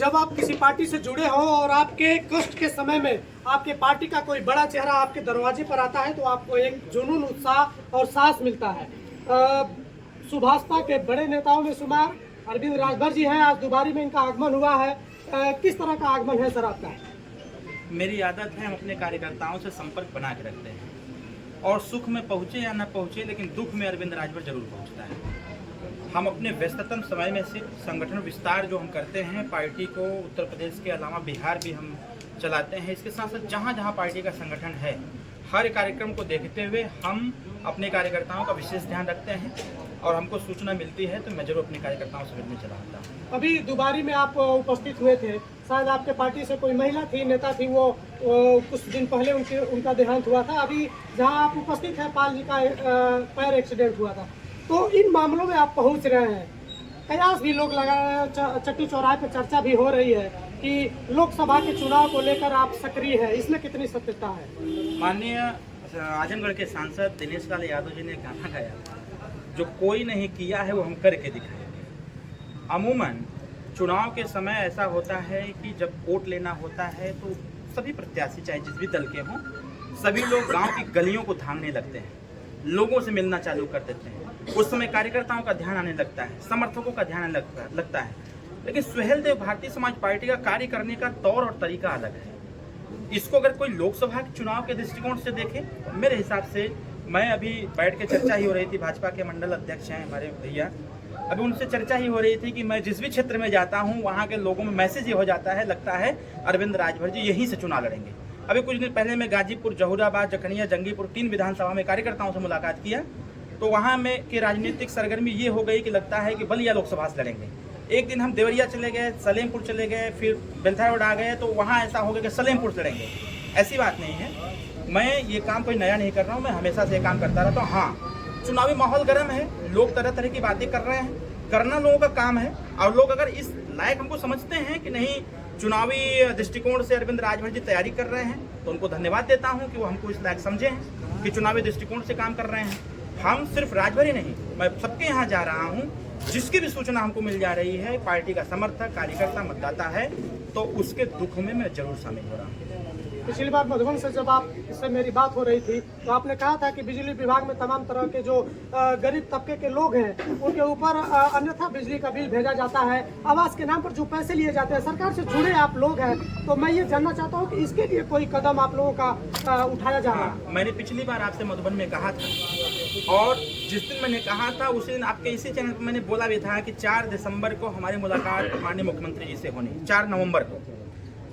जब आप किसी पार्टी से जुड़े हो और आपके कष्ट के समय में आपके पार्टी का कोई बड़ा चेहरा आपके दरवाजे पर आता है तो आपको एक जुनून, उत्साह और साहस मिलता है। सुभाषपा के बड़े नेताओं में शुमार अरविंद राजभर जी हैं। आज दुबारी में इनका आगमन हुआ है। किस तरह का आगमन है सर आपका? मेरी आदत है हम अपने कार्यकर्ताओं से संपर्क बना के रखते हैं और सुख में पहुँचे या न पहुँचे लेकिन दुख में अरविंद राजभर जरूर पहुँचता है। हम अपने व्यस्ततम समय में सिर्फ संगठन विस्तार जो हम करते हैं, पार्टी को उत्तर प्रदेश के अलावा बिहार भी हम चलाते हैं। इसके साथ साथ जहाँ जहाँ पार्टी का संगठन है, हर कार्यक्रम को देखते हुए हम अपने कार्यकर्ताओं का विशेष ध्यान रखते हैं और हमको सूचना मिलती है तो मैं जरूर अपने कार्यकर्ताओं से मिलने चला आता हूँ। अभी दुबारी में आप उपस्थित हुए थे, शायद आपके पार्टी से कोई महिला थी, नेता थी, वो कुछ दिन पहले उनका देहांत हुआ था। अभी जहाँ आप उपस्थित हैं, पाल जी का पैर एक्सीडेंट हुआ था, तो इन मामलों में आप पहुंच रहे हैं। कयास भी लोग लगा रहे हैं, चट्टी चौराहे पर चर्चा भी हो रही है कि लोकसभा के चुनाव को लेकर आप सक्रिय हैं, इसमें कितनी सत्यता है? माननीय आजमगढ़ के सांसद दिनेश लाल यादव जी ने गाना गाया था, जो कोई नहीं किया है वो हम करके दिखाएंगे। अमूमन चुनाव के समय ऐसा होता है कि जब वोट लेना होता है तो सभी प्रत्याशी चाहे जिस भी दल के हों, सभी लोग गांव की गलियों को धामने लगते हैं, लोगों से मिलना चालू कर देते हैं। उस समय कार्यकर्ताओं का ध्यान आने लगता है, समर्थकों का ध्यान आने लगता है। लेकिन सुहेलदेव भारतीय समाज पार्टी का कार्य करने का तौर और तरीका अलग है। इसको अगर कोई लोकसभा के चुनाव के दृष्टिकोण से देखे, मेरे हिसाब से, मैं अभी बैठ के चर्चा ही हो रही थी, भाजपा के मंडल अध्यक्ष हैं हमारे भैया, अभी उनसे चर्चा ही हो रही थी कि मैं जिस भी क्षेत्र में जाता हूँ वहाँ के लोगों में मैसेज ये हो जाता है, लगता है अरविंद राजभर जी यहीं से चुनाव लड़ेंगे। अभी कुछ दिन पहले मैं गाजीपुर, जहुराबाद, जखनिया, जंगीपुर 3 विधानसभा में कार्यकर्ताओं से मुलाकात किया तो वहाँ में की राजनीतिक सरगर्मी ये हो गई कि लगता है कि बलिया लोकसभा से लड़ेंगे। एक दिन हम देवरिया चले गए, सलेमपुर चले गए, फिर बेलथा रोड आ गए तो वहाँ ऐसा हो गया कि सलेमपुर से लड़ेंगे। ऐसी बात नहीं है, मैं ये काम कोई नया नहीं कर रहा हूँ, मैं हमेशा से ये काम करता रहता हूँ। हाँ, चुनावी माहौल गर्म है, लोग तरह तरह की बातें कर रहे हैं, करना लोगों का काम है और लोग अगर इस लायक हमको समझते हैं कि नहीं चुनावी दृष्टिकोण से अरविंद राजभर जी तैयारी कर रहे हैं तो उनको धन्यवाद देता हूं कि वो हमको इस लायक समझे हैं कि चुनावी दृष्टिकोण से काम कर रहे हैं। हम सिर्फ राजभर ही नहीं, मैं सबके यहाँ जा रहा हूँ, जिसकी भी सूचना हमको मिल जा रही है, पार्टी का समर्थक, कार्यकर्ता, मतदाता है तो उसके दुख में मैं जरूर शामिल हो रहा हूँ। पिछली बार मधुबन से जब आप इससे मेरी बात हो रही थी तो आपने कहा था कि बिजली विभाग में तमाम तरह के जो गरीब तबके के लोग हैं उनके ऊपर अन्यथा बिजली का बिल भेजा जाता है, आवास के नाम पर जो पैसे लिए जाते हैं। सरकार से जुड़े आप लोग हैं तो मैं ये जानना चाहता हूँ कि इसके लिए कोई कदम आप लोगों का उठाया जा रहा है? मैंने पिछली बार आपसे मधुबन में कहा था और जिस दिन मैंने कहा था उसी दिन आपके इसी चैनल पर मैंने बोला भी था कि 4 दिसंबर को हमारी मुलाकात माननीय मुख्यमंत्री जी से होनी, 4 नवंबर को,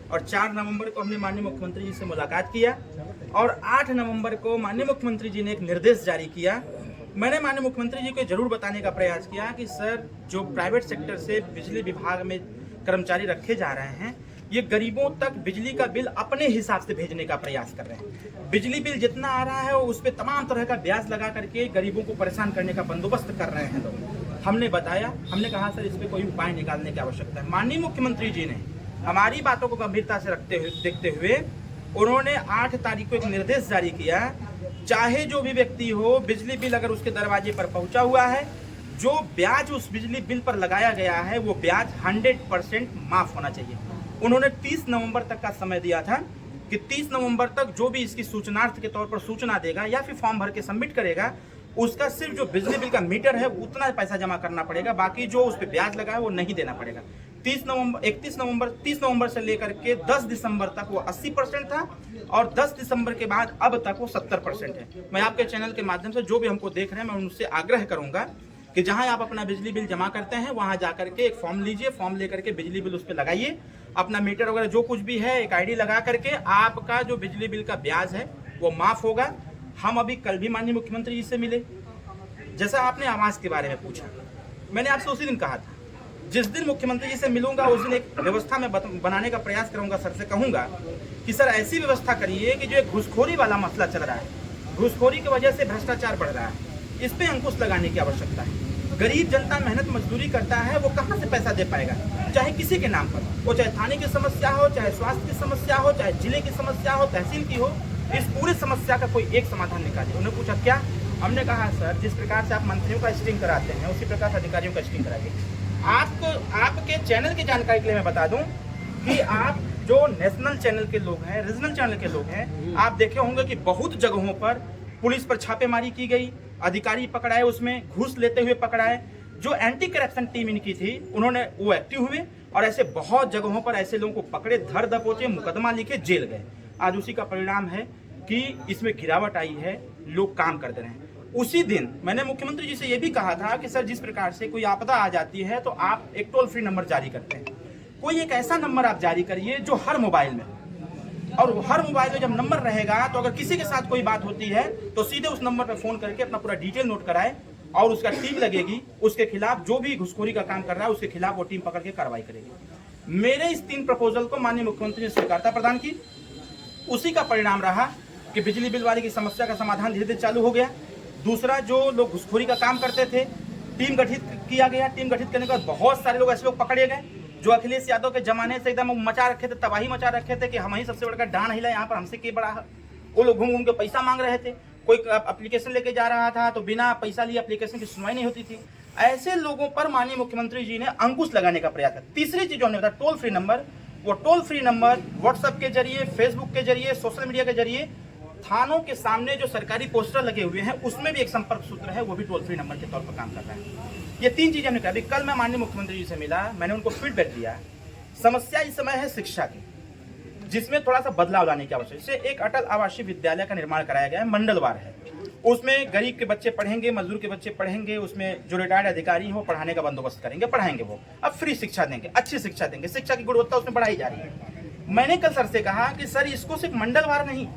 और 4 नवंबर को हमने माननीय मुख्यमंत्री जी से मुलाकात किया और 8 नवंबर को माननीय मुख्यमंत्री जी ने एक निर्देश जारी किया। मैंने माननीय मुख्यमंत्री जी को जरूर बताने का प्रयास किया कि सर, जो प्राइवेट सेक्टर से बिजली विभाग में कर्मचारी रखे जा रहे हैं, ये गरीबों तक बिजली का बिल अपने हिसाब से भेजने का प्रयास कर रहे हैं। बिजली बिल जितना आ रहा है उस पर तमाम तरह का ब्याज लगा करके गरीबों को परेशान करने का बंदोबस्त कर रहे हैं लोग। हमने बताया, हमने कहा सर इस पर कोई उपाय निकालने की आवश्यकता है। माननीय मुख्यमंत्री जी ने हमारी बातों को गंभीरता से देखते हुए उन्होंने 8 तारीख को एक निर्देश जारी किया, चाहे जो भी व्यक्ति हो, बिजली बिल अगर उसके दरवाजे पर पहुंचा हुआ है, जो ब्याज उस बिजली बिल पर लगाया गया है वो ब्याज 100% माफ होना चाहिए। उन्होंने 30 नवंबर तक का समय दिया था कि 30 नवंबर तक जो भी इसकी सूचनार्थ के तौर पर सूचना देगा या फिर फॉर्म भर के सबमिट करेगा, उसका सिर्फ जो बिजली बिल का मीटर है उतना पैसा जमा करना पड़ेगा, बाकी जो उस पर ब्याज लगा है वो नहीं देना पड़ेगा। 30 नवंबर से लेकर के 10 दिसंबर तक वो 80% था और 10 दिसंबर के बाद अब तक वो 70% है। मैं आपके चैनल के माध्यम से जो भी हमको देख रहे हैं, मैं उनसे आग्रह करूंगा कि जहां आप अपना बिजली बिल जमा करते हैं वहां जाकर के एक फॉर्म लीजिए, फॉर्म लेकर के बिजली बिल उस पर लगाइए, अपना मीटर वगैरह जो कुछ भी है एक आईडी लगा करके आपका जो बिजली बिल का ब्याज है वो माफ होगा। हम अभी कल भी माननीय मुख्यमंत्री जी से मिले, जैसा आपने आवास के बारे में पूछा, मैंने आपसे उसी दिन कहा था जिस दिन मुख्यमंत्री जी से मिलूंगा उस दिन एक व्यवस्था में बनाने का प्रयास करूंगा। सर से कहूंगा कि सर ऐसी व्यवस्था करिए कि जो एक घूसखोरी वाला मसला चल रहा है, घूसखोरी की वजह से भ्रष्टाचार बढ़ रहा है, इस पे अंकुश लगाने की आवश्यकता है। गरीब जनता मेहनत मजदूरी करता है, वो कहाँ से पैसा दे पाएगा, चाहे किसी के नाम पर, वो चाहे थाने की समस्या हो, चाहे स्वास्थ्य की समस्या हो, चाहे जिले की समस्या हो, तहसील की हो, इस पूरे समस्या का कोई एक समाधान निकालिए। उन्होंने पूछा क्या, हमने कहा सर जिस प्रकार से आप मंत्रियों का स्टिंग कराते हैं उसी प्रकार से अधिकारियों का स्टिंग कराइए। आपको आपके चैनल की जानकारी के लिए मैं बता दूं कि आप जो नेशनल चैनल के लोग हैं, रीजनल चैनल के लोग हैं, आप देखे होंगे कि बहुत जगहों पर पुलिस पर छापेमारी की गई, अधिकारी पकड़ाए, उसमें घूस लेते हुए पकड़ाए। जो एंटी करप्शन टीम इनकी थी उन्होंने वो एक्टिव हुए और ऐसे बहुत जगहों पर ऐसे लोगों को पकड़े, धर दबोचे, मुकदमा लिखे, जेल गए। आज उसी का परिणाम है कि इसमें गिरावट आई है, लोग काम करते रहे। उसी दिन मैंने मुख्यमंत्री जी से यह भी कहा था कि सर, जिस प्रकार से कोई आपदा आ जाती है तो आप एक टोल फ्री नंबर जारी करते हैं, कोई एक ऐसा नंबर आप जारी करिए जो हर मोबाइल में, और हर मोबाइल में जब नंबर रहेगा तो अगर किसी के साथ कोई बात होती है तो सीधे उस नंबर पर फोन करके अपना पूरा डिटेल नोट कराए और उसका टीम लगेगी, उसके खिलाफ जो भी घुसखोरी का काम कर रहा है उसके खिलाफ वो टीम पकड़ के कार्रवाई करेगी। मेरे इस 3 प्रपोजल को माननीय मुख्यमंत्री ने स्वीकारता प्रदान की। उसी का परिणाम रहा कि बिजली बिल वाले की समस्या का समाधान धीरे धीरे चालू हो गया। दूसरा, जो लोग घुसखोरी का काम करते थे, टीम गठित किया गया। टीम गठित करने के बाद बहुत सारे लोग ऐसे लोग पकड़े गए जो अखिलेश यादव के जमाने से एकदम मचा रखे थे, तबाही मचा रखे थे कि हम ही सबसे बड़ा डान हिला, यहाँ पर हमसे के बड़ा है। वो लोग घूम घूम के पैसा मांग रहे थे। कोई एप्लीकेशन लेके जा रहा था तो बिना पैसा लिए एप्लीकेशन की सुनवाई नहीं होती थी। ऐसे लोगों पर माननीय मुख्यमंत्री जी ने अंकुश लगाने का प्रयास किया। तीसरी चीज हमने बताया, टोल फ्री नंबर। वो टोल फ्री नंबर व्हाट्सएप के जरिए, फेसबुक के जरिए, सोशल मीडिया के जरिए, थानों के सामने जो सरकारी पोस्टर लगे हुए हैं उसमें भी एक संपर्क सूत्र है, वो भी टोल फ्री नंबर के तौर पर काम कर रहा है। ये 3 चीजें हमने कहा। कल मैं माननीय मुख्यमंत्री जी से मिला, मैंने उनको फीडबैक दिया। समस्या इस समय है शिक्षा की, जिसमें थोड़ा सा बदलाव लाने की आवश्यकता है। एक अटल आवासीय विद्यालय का निर्माण कराया गया है, मंडलवार है। उसमें गरीब के बच्चे पढ़ेंगे, मजदूर के बच्चे पढ़ेंगे, उसमें जो रिटायर्ड अधिकारी हो पढ़ाने का बंदोबस्त करेंगे, पढ़ाएंगे। वो अब फ्री शिक्षा देंगे, अच्छी शिक्षा देंगे, शिक्षा की गुणवत्ता उसमें बढ़ाई जा रही है। मैंने कल सर से कहा कि सर, इसको सिर्फ मंडलवार नहीं,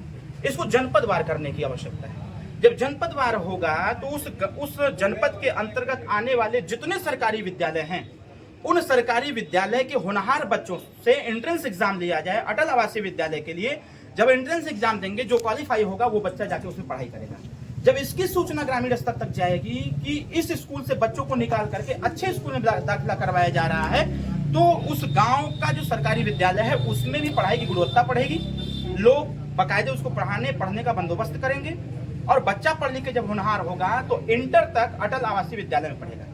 इसको जनपदवार करने की आवश्यकता है। जब जनपदवार होगा तो उस जनपद के अंतर्गत आने वाले जितने सरकारी विद्यालय हैं, उन सरकारी विद्यालय के होनहार बच्चों से एंट्रेंस एग्जाम लिया जाए। अटल आवासीय विद्यालय के लिए जब एंट्रेंस एग्जाम देंगे, जो क्वालिफाई होगा वो बच्चा जाके उसमें पढ़ाई करेगा। जब इसकी सूचना ग्रामीण स्तर तक जाएगी कि इस स्कूल से बच्चों को निकाल करके अच्छे स्कूल में दाखिला करवाया जा रहा है, तो उस गांव का जो सरकारी विद्यालय है उसमें भी पढ़ाई की गुणवत्ता बढ़ेगी। लोग बाकायदे उसको पढ़ने का बंदोबस्त करेंगे और बच्चा पढ़ लिख के जब होनहार होगा तो इंटर तक अटल आवासीय विद्यालय में पढ़ेगा।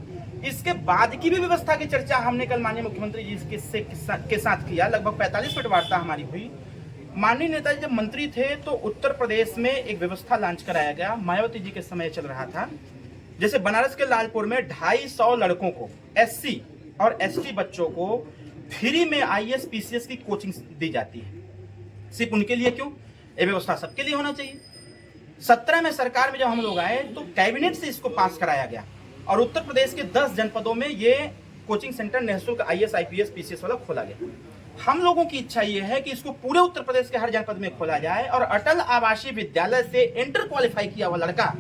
इसके बाद की भी व्यवस्था की चर्चा हमने कल माननीय मुख्यमंत्री जी के साथ किया। लगभग 45 मिनट वार्ता हमारी हुई। माननीय नेताजी जब मंत्री थे तो उत्तर प्रदेश में एक व्यवस्था लॉन्च कराया गया, मायावती जी के समय चल रहा था। जैसे बनारस के लालपुर में 250 लड़कों को, SC और ST बच्चों को फ्री में IAS PCS की कोचिंग दी जाती है। सिर्फ उनके लिए क्यों, ये व्यवस्था सबके लिए होना चाहिए। 17 में सरकार में जब हम लोग आए तो कैबिनेट से इसको पास कराया गया और उत्तर प्रदेश के 10 जनपदों में ये कोचिंग सेंटर निःशुल्क IAS IPS PCS वाला खोला गया। हम लोगों की इच्छा ये है कि इसको पूरे उत्तर प्रदेश के हर जनपद में खोला जाए और अटल आवासीय विद्यालय से इंटर क्वालिफाई किया हुआ लड़का,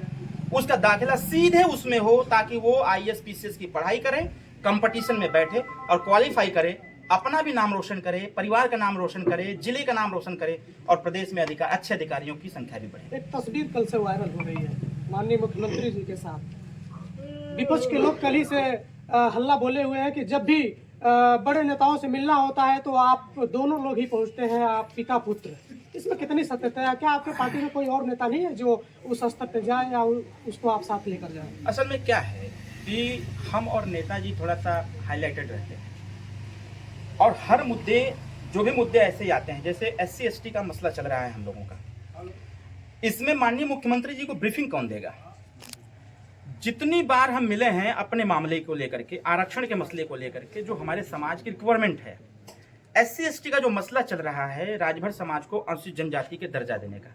उसका दाखिला सीधे उसमें हो ताकि वो IAS PCS की पढ़ाई करे, कंपटीशन में बैठे और क्वालिफाई करे, अपना भी नाम रोशन करे, परिवार का नाम रोशन करे, जिले का नाम रोशन करे और प्रदेश में अच्छे अधिकारियों की संख्या भी बढ़े। एक तस्वीर कल से वायरल हो रही है माननीय मुख्यमंत्री जी के साथ। विपक्ष के लोग कल ही से हल्ला बोले हुए हैं कि जब भी बड़े नेताओं से मिलना होता है तो आप दोनों लोग ही पहुंचते हैं, आप पिता पुत्र। इसमें कितनी सत्यता है? क्या आपके पार्टी में कोई और नेता नहीं है जो उस स्तर पर जाए या उसको आप साथ लेकर जाए? असल में क्या है कि हम और नेताजी थोड़ा सा हाईलाइटेड रहते हैं और हर मुद्दे, जो भी मुद्दे ऐसे ही आते हैं, जैसे SC ST का मसला चल रहा है हम लोगों का, इसमें माननीय मुख्यमंत्री जी को ब्रीफिंग कौन देगा? जितनी बार हम मिले हैं अपने मामले को लेकर के, आरक्षण के मसले को लेकर के, जो हमारे समाज की रिक्वायरमेंट है, SC ST का जो मसला चल रहा है, राजभर समाज को अनुसूचित जनजाति के दर्जा देने का,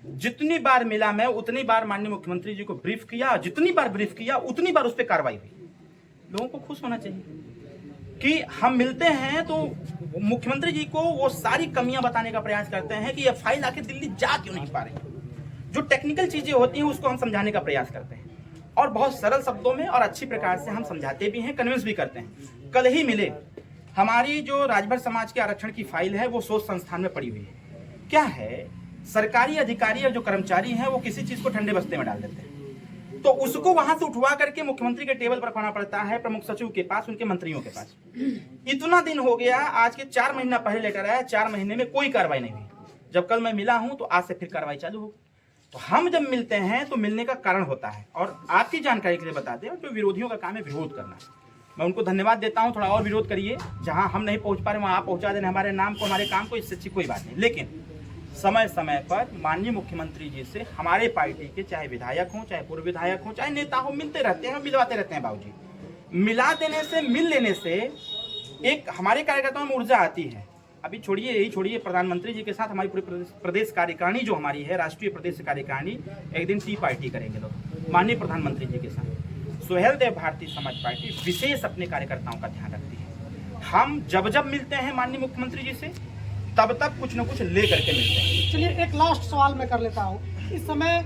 जितनी बार मिला मैं उतनी बार माननीय मुख्यमंत्री जी को ब्रीफ किया। जितनी बार ब्रीफ किया उतनी बार उस पर कार्रवाई हुई। लोगों को खुश होना चाहिए कि हम मिलते हैं तो मुख्यमंत्री जी को वो सारी कमियां बताने का प्रयास करते हैं कि ये फाइल आके दिल्ली जा क्यों नहीं पा रही। जो टेक्निकल चीजें होती हैं उसको हम समझाने का प्रयास करते हैं और बहुत सरल शब्दों में और अच्छी प्रकार से हम समझाते भी हैं, कन्विंस भी करते हैं। कल ही मिले, हमारी जो राजभर समाज के आरक्षण की फाइल है वो शोध संस्थान में पड़ी हुई है। क्या है, सरकारी अधिकारी और जो कर्मचारी हैं वो किसी चीज को ठंडे बस्ते में डाल देते हैं तो उसको वहां से उठवा करके मुख्यमंत्री के टेबल पर रखना पड़ता है, प्रमुख सचिव के पास, उनके मंत्रियों के पास। इतना दिन हो गया, आज के 4 महीना पहले लेटर आया, 4 महीने में कोई कार्रवाई नहीं हुई। जब कल मैं मिला हूं तो आज से फिर कार्रवाई चालू होगी। तो हम जब मिलते हैं तो मिलने का कारण होता है। और आपकी जानकारी के लिए बता दें, जो विरोधियों का काम है विरोध करना, मैं उनको धन्यवाद देता हूं। थोड़ा और विरोध करिए, जहां हम नहीं पहुंच पा रहे वहां आप पहुंचा देना हमारे नाम को, हमारे काम को, इससे अच्छी कोई बात नहीं। लेकिन समय समय पर माननीय मुख्यमंत्री जी से हमारे पार्टी के चाहे विधायक हों, चाहे पूर्व विधायक हों, चाहे नेता हो, मिलते रहते हैं, मिलवाते रहते हैं बाबूजी। मिला देने से, मिल लेने से एक हमारे कार्यकर्ताओं में ऊर्जा आती है। अभी छोड़िए, यही छोड़िए, प्रधानमंत्री जी के साथ हमारी पूरी प्रदेश कार्यकारिणी जो हमारी है, राष्ट्रीय प्रदेश कार्यकारिणी, एक दिन टी पार्टी करेंगे लोग माननीय प्रधानमंत्री जी के साथ। सुहेल देव भारतीय समाज पार्टी विशेष अपने कार्यकर्ताओं का ध्यान रखती है। हम जब जब मिलते हैं माननीय मुख्यमंत्री जी से, तब तक कुछ न कुछ ले करके मिलते हैं। चलिए एक लास्ट सवाल मैं कर लेता हूँ। इस समय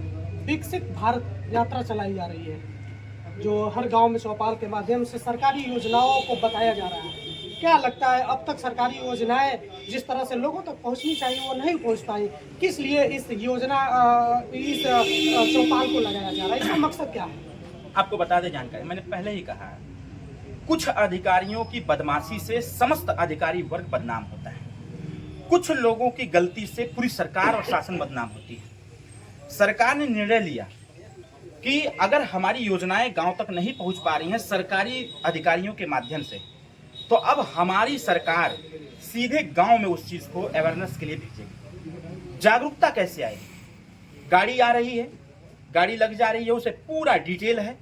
विकसित भारत यात्रा चलाई जा रही है, जो हर गांव में चौपाल के माध्यम से सरकारी योजनाओं को बताया जा रहा है। क्या लगता है अब तक सरकारी योजनाएं जिस तरह से लोगों तक पहुंचनी चाहिए वो नहीं पहुंच पाई, किस लिए इस योजना इस चौपाल को लगाया जा रहा है, इसका मकसद क्या है? आपको बता दें जानकारी, मैंने पहले ही कहा, कुछ अधिकारियों की बदमाशी से समस्त अधिकारी वर्ग बदनाम होता है। कुछ लोगों की गलती से पूरी सरकार और शासन बदनाम होती है। सरकार ने निर्णय लिया कि अगर हमारी योजनाएं गांव तक नहीं पहुंच पा रही हैं सरकारी अधिकारियों के माध्यम से, तो अब हमारी सरकार सीधे गांव में उस चीज को अवेयरनेस के लिए भेजेगी। जागरूकता कैसे आएगी? गाड़ी आ रही है, गाड़ी लग जा रही है, उसे पूरा डिटेल है,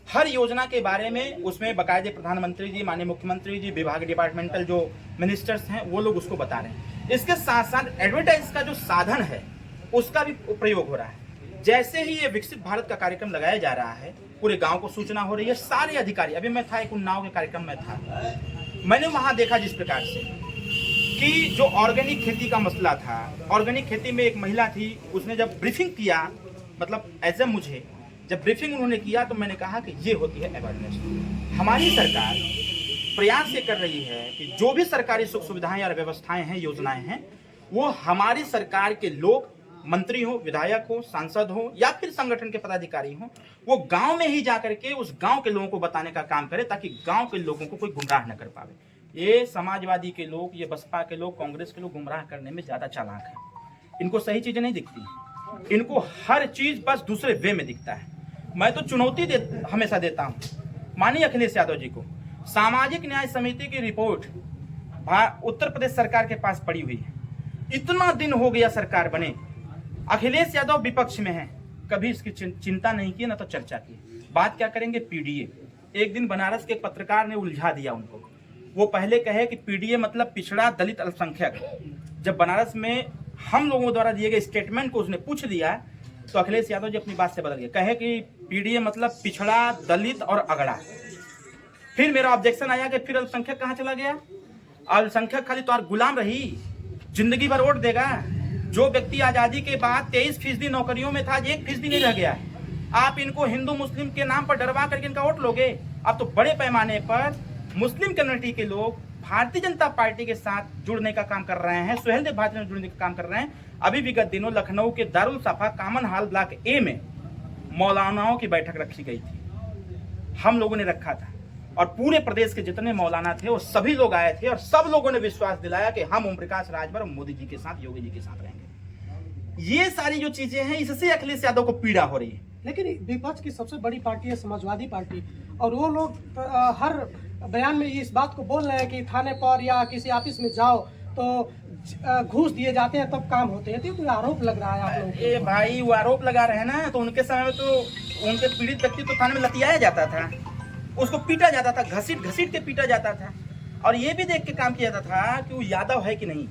हर योजना के बारे में उसमें बाकायदे प्रधानमंत्री जी, माननीय मुख्यमंत्री जी, विभाग डिपार्टमेंटल जो मिनिस्टर्स हैं वो लोग उसको बता रहे हैं। इसके साथ साथ एडवर्टाइज का जो साधन है उसका भी प्रयोग हो रहा है। जैसे ही ये विकसित भारत का कार्यक्रम लगाया जा रहा है, पूरे गांव को सूचना हो रही है। सारे अधिकारी, अभी मैं था एक उन्नाव के कार्यक्रम में था, मैंने वहां देखा जिस प्रकार से कि जो ऑर्गेनिक खेती का मसला था, ऑर्गेनिक खेती में एक महिला थी, उसने जब ब्रीफिंग किया, मतलब एज ए मुझे जब ब्रीफिंग उन्होंने किया तो मैंने कहा कि ये होती है अवेयरनेस। हमारी सरकार प्रयास ये कर रही है कि जो भी सरकारी सुख सुविधाएं और व्यवस्थाएं हैं, योजनाएं हैं, वो हमारी सरकार के लोग, मंत्री हो, विधायक हो, सांसद हो या फिर संगठन के पदाधिकारी हो, वो गांव में ही जाकर के उस गांव के लोगों को बताने का काम करे, ताकि गांव के लोगों को कोई गुमराह न कर पावे। ये समाजवादी के लोग, ये बसपा के लोग, कांग्रेस के लोग गुमराह करने में ज्यादा चालाक है। इनको सही चीजें नहीं दिखती, इनको हर चीज बस दूसरे वे में दिखता है। मैं तो चुनौती हमेशा देता हूं माननीय अखिलेश यादव जी को। सामाजिक न्याय समिति की रिपोर्ट उत्तर प्रदेश सरकार के पास पड़ी हुई है। इतना दिन हो गया सरकार बने, अखिलेश यादव विपक्ष में है, कभी इसकी चिंता नहीं की, ना तो चर्चा की। बात क्या करेंगे? पीडीए। एक दिन बनारस के पत्रकार ने उलझा दिया उनको। वो पहले कहे कि पीडीए मतलब पिछड़ा दलित अल्पसंख्यक। जब बनारस में हम लोगों द्वारा दिए गए स्टेटमेंट को उसने पूछ दिया, तो अखिलेश यादव जी अपनी बात से बदल गए, कहे कि पीडीए मतलब पिछड़ा, दलित और अगड़ा। फिर मेरा ऑब्जेक्शन आया कि फिर अल्पसंख्यक कहाँ चला गया? अल्पसंख्यक खाली तो गुलाम रही, जिंदगी भर वोट देगा। जो व्यक्ति आजादी के बाद 23% नौकरियों में था, आज 1% नहीं रह गया है। आप इनको हिंदू मुस्लिम के नाम पर डरवा करके इनका वोट लोगे? अब तो बड़े पैमाने पर मुस्लिम कम्युनिटी के लोग भारतीय जनता पार्टी के साथ जुड़ने का काम कर रहे हैं, सुहेल देव भारती में जुड़ने का काम कर रहे हैं। अभी विगत दिनों लखनऊ के दारुल सफा कामन हाल ब्लॉक ए में मौलानाओं की बैठक रखी गई थी, हम लोगों ने रखा था, और पूरे प्रदेश के जितने मौलाना थे वो सभी लोग आए थे, और सब लोगों ने विश्वास दिलाया कि हम ओम प्रकाश राजभर मोदी जी के साथ, योगी जी के साथ रहेंगे। ये सारी जो चीजें हैं, इससे अखिलेश यादव को पीड़ा हो रही है। लेकिन विपक्ष की सबसे बड़ी पार्टी है समाजवादी पार्टी, और वो लोग हर बयान में इस बात को बोल रहे हैं कि थाने पर या किसी ऑफिस में जाओ तो घूस दिए जाते हैं तब काम होते हैं। तो आरोप लग रहा है आप लोगों को। ए भाई, वो आरोप लगा रहे हैं ना, तो उनके समय में तो उनके पीड़ित व्यक्ति तो थाने में लतियाया जाता था, उसको पीटा जाता था, घसीट घसीट के पीटा जाता था, और ये भी देख के काम किया जाता था कि वो यादव है कि नहीं।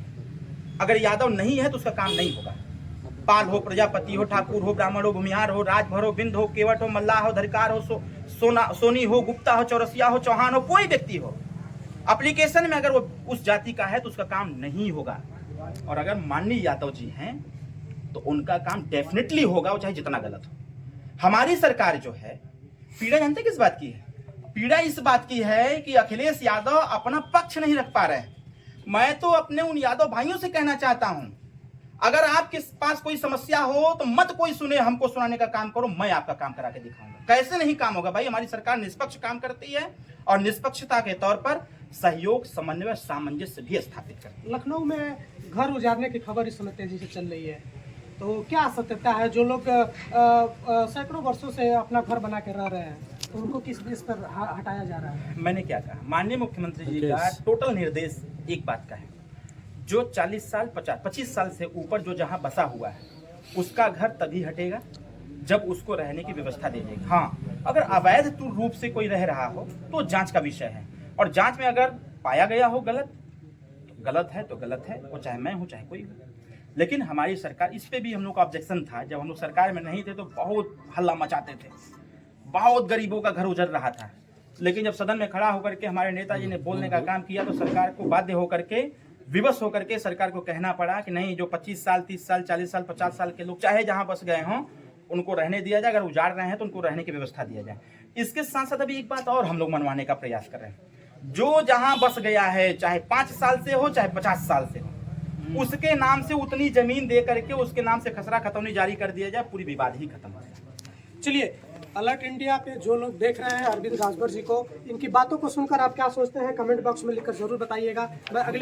अगर यादव नहीं है तो उसका काम नहीं होगा। पाल हो, प्रजापति हो, ठाकुर हो, ब्राह्मण हो, भूमिहार हो, राजभर हो, बिंद हो, केवट हो, मल्लाह हो, धरकार हो, सोनी हो, गुप्ता हो, चौरसिया हो, चौहान हो, कोई व्यक्ति हो, एप्लीकेशन में अगर वो उस जाति का है तो उसका काम नहीं होगा। और अगर माननीय यादव जी हैं तो उनका काम डेफिनेटली होगा, वो चाहे जितना गलत हो। हमारी सरकार जो है, पीड़ा जानते किस बात की है? पीड़ा इस बात की है कि अखिलेश यादव अपना पक्ष नहीं रख पा रहे। मैं तो अपने उन यादव भाइयों से कहना चाहता हूं, अगर आपके पास कोई समस्या हो तो मत कोई सुने, हमको सुनाने का काम करो, मैं आपका काम करा के दिखाऊंगा। कैसे नहीं काम होगा भाई? हमारी सरकार निष्पक्ष काम करती है, और निष्पक्षता के तौर पर सहयोग, समन्वय, सामंजस्य भी स्थापित करती है। लखनऊ में घर उजाड़ने की खबर इस समय तेजी से चल रही है, तो क्या सत्यता है? जो लोग सैकड़ों वर्षों से अपना घर बना के रह रहे हैं, तो उनको किस बेस पर हटाया जा रहा है? मैंने क्या कहा, माननीय मुख्यमंत्री जी का टोटल निर्देश एक बात का है, जो 40 साल 25 साल से ऊपर जो जहां बसा हुआ है उसका घर तभी हटेगा जब उसको रहने की व्यवस्था दी जाएगी। हाँ, अगर अवैध रूप से कोई रह रहा हो तो जांच का विषय है, और जांच में अगर पाया गया हो गलत है तो गलत है, वो चाहे मैं हूँ चाहे कोई हो। लेकिन हमारी सरकार, इस पे भी हम लोग का ऑब्जेक्शन था, जब हम लोग सरकार में नहीं थे तो बहुत हल्ला मचाते थे, बहुत गरीबों का घर उजड़ रहा था। लेकिन जब सदन में खड़ा होकर के हमारे नेताजी ने बोलने का काम किया तो सरकार को बाध्य होकर के, विवश होकर के सरकार को कहना पड़ा कि नहीं, जो 25 साल 30 साल 40 साल 50 साल के लोग चाहे जहां बस गए हों उनको रहने दिया जाए, अगर उजाड़ रहे हैं तो उनको रहने की व्यवस्था दिया जाए। इसके साथ साथ अभी एक बात और हम लोग मनवाने का प्रयास कर रहे हैं, जो जहां बस गया है चाहे 5 साल से हो चाहे 50 साल से हो, उसके नाम से उतनी जमीन दे करके उसके नाम से खसरा खतौनी जारी कर दिया जाए, पूरी विवाद ही खत्म हो जाए। चलिए, अलर्ट इंडिया पे जो लोग देख रहे हैं अरविंद राजभर जी को, इनकी बातों को सुनकर आप क्या सोचते हैं कमेंट बॉक्स में लिखकर जरूर बताइएगा। मैं अगले